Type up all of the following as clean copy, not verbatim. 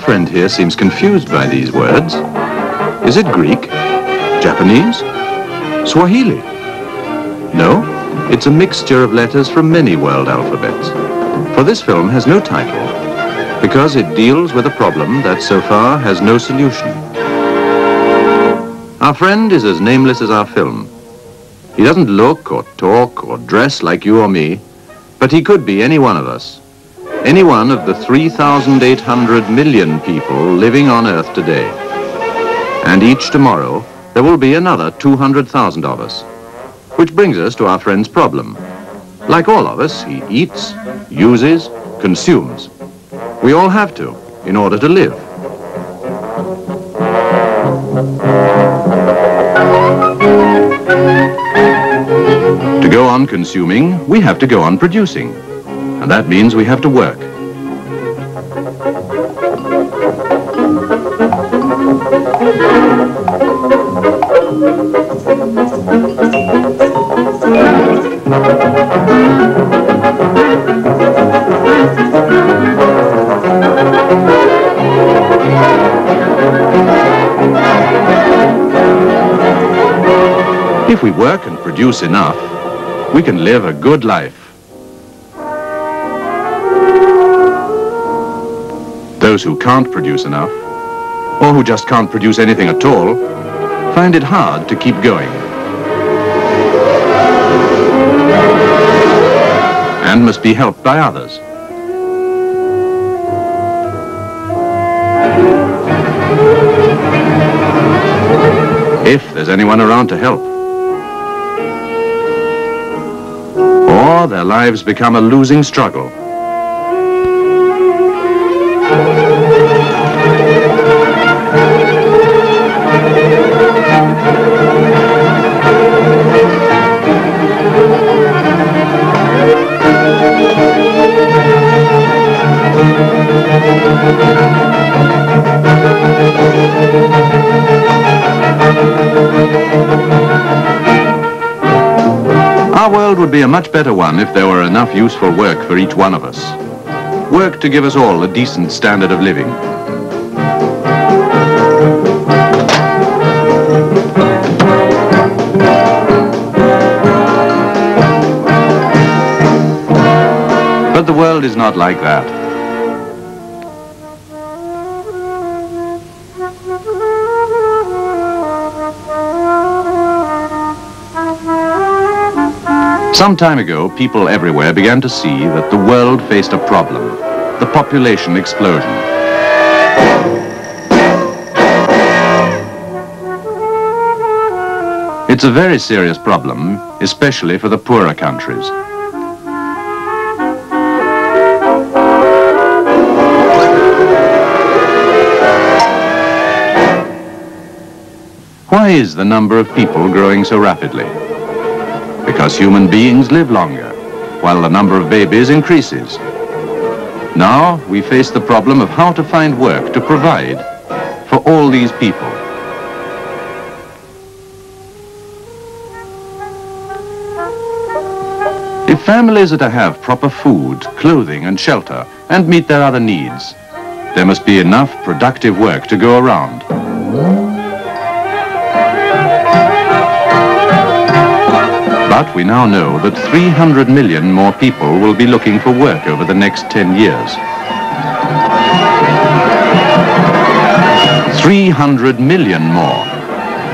friend here seems confused by these words. Is it Greek? Japanese? Swahili? No, it's a mixture of letters from many world alphabets. For this film has no title, because it deals with a problem that so far has no solution. Our friend is as nameless as our film. He doesn't look or talk or dress like you or me, but he could be any one of us. Any one of the 3,800 million people living on Earth today. And each tomorrow, there will be another 200,000 of us. Which brings us to our friend's problem. Like all of us, he eats, uses, consumes. We all have to, in order to live. To go on consuming, we have to go on producing. And that means we have to work. If we work and produce enough, we can live a good life. Those who can't produce enough, or who just can't produce anything at all, find it hard to keep going. And must be helped by others. If there's anyone around to help. Or their lives become a losing struggle. Our world would be a much better one if there were enough useful work for each one of us. Work to give us all a decent standard of living. But the world is not like that. Some time ago, people everywhere began to see that the world faced a problem, the population explosion. It's a very serious problem, especially for the poorer countries. Why is the number of people growing so rapidly? Because human beings live longer, while the number of babies increases. Now we face the problem of how to find work to provide for all these people. If families are to have proper food, clothing and shelter and meet their other needs, there must be enough productive work to go around. But we now know that 300 million more people will be looking for work over the next 10 years. 300 million more.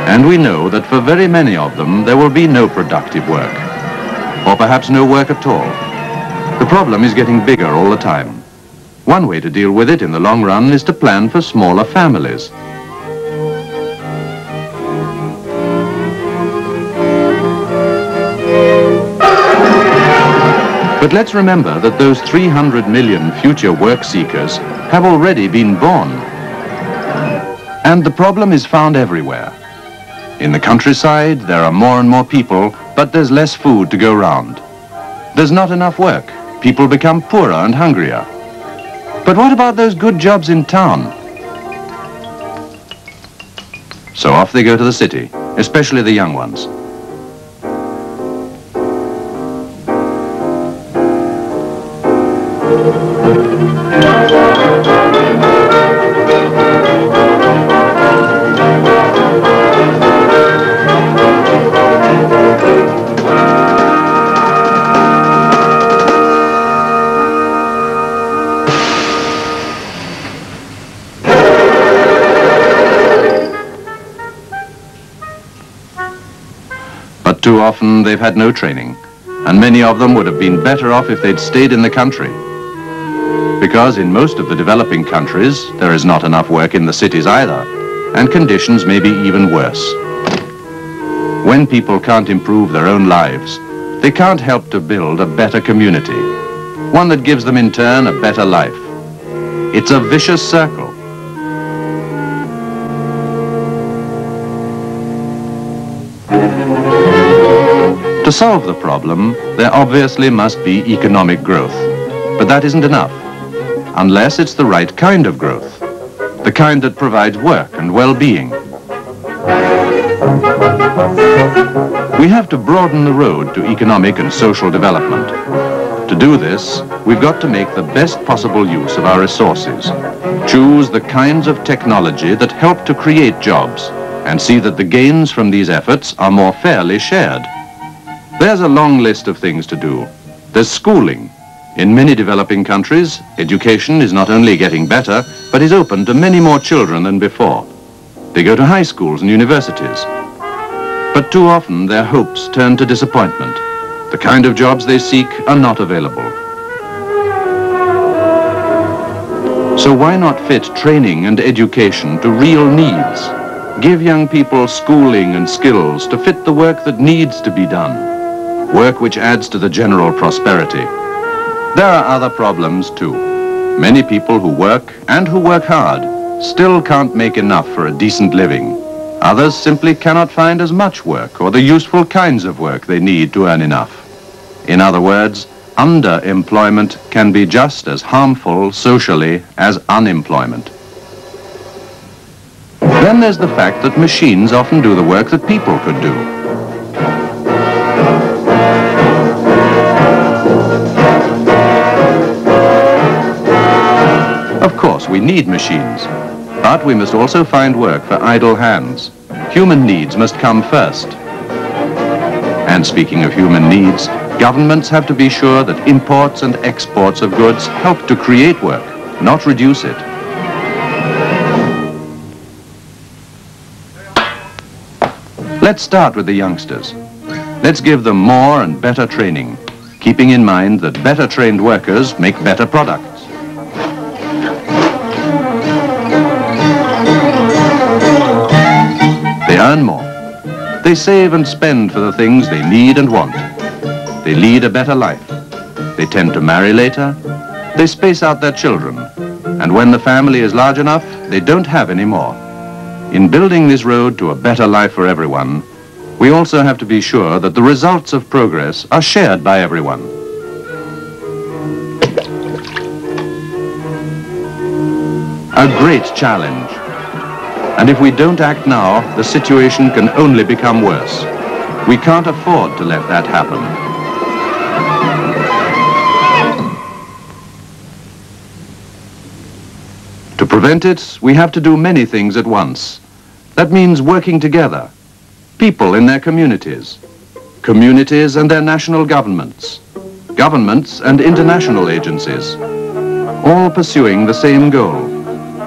And we know that for very many of them, there will be no productive work. Or perhaps no work at all. The problem is getting bigger all the time. One way to deal with it in the long run is to plan for smaller families. But let's remember that those 300 million future work seekers have already been born. And the problem is found everywhere. In the countryside, there are more and more people, but there's less food to go round. There's not enough work. People become poorer and hungrier. But what about those good jobs in town? So off they go to the city, especially the young ones. But too often they've had no training, and many of them would have been better off if they'd stayed in the country. Because in most of the developing countries, there is not enough work in the cities either, and conditions may be even worse. When people can't improve their own lives, they can't help to build a better community, one that gives them in turn a better life. It's a vicious circle. To solve the problem, there obviously must be economic growth, but that isn't enough, unless it's the right kind of growth, the kind that provides work and well-being. We have to broaden the road to economic and social development. To do this, we've got to make the best possible use of our resources, choose the kinds of technology that help to create jobs, and see that the gains from these efforts are more fairly shared. There's a long list of things to do. There's schooling. In many developing countries, education is not only getting better, but is open to many more children than before. They go to high schools and universities. But too often their hopes turn to disappointment. The kind of jobs they seek are not available. So why not fit training and education to real needs? Give young people schooling and skills to fit the work that needs to be done. Work which adds to the general prosperity. There are other problems too. Many people who work, and who work hard, still can't make enough for a decent living. Others simply cannot find as much work or the useful kinds of work they need to earn enough. In other words, underemployment can be just as harmful socially as unemployment. Then there's the fact that machines often do the work that people could do. Of course, we need machines, but we must also find work for idle hands. Human needs must come first. And speaking of human needs, governments have to be sure that imports and exports of goods help to create work, not reduce it. Let's start with the youngsters. Let's give them more and better training, keeping in mind that better trained workers make better products. They earn more. They save and spend for the things they need and want. They lead a better life. They tend to marry later. They space out their children. And when the family is large enough, they don't have any more. In building this road to a better life for everyone, we also have to be sure that the results of progress are shared by everyone. A great challenge. And if we don't act now, the situation can only become worse. We can't afford to let that happen. To prevent it, we have to do many things at once. That means working together. People in their communities. Communities and their national governments. Governments and international agencies. All pursuing the same goal.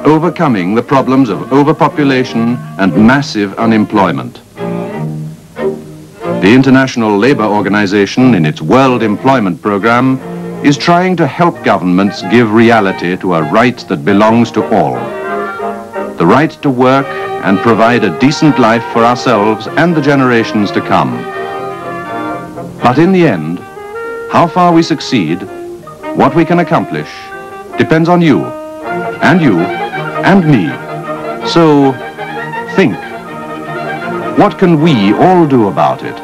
Overcoming the problems of overpopulation and massive unemployment. The International Labour Organization, in its World Employment Program, is trying to help governments give reality to a right that belongs to all. The right to work and provide a decent life for ourselves and the generations to come. But in the end, how far we succeed, what we can accomplish, depends on you, and me. So, think. What can we all do about it?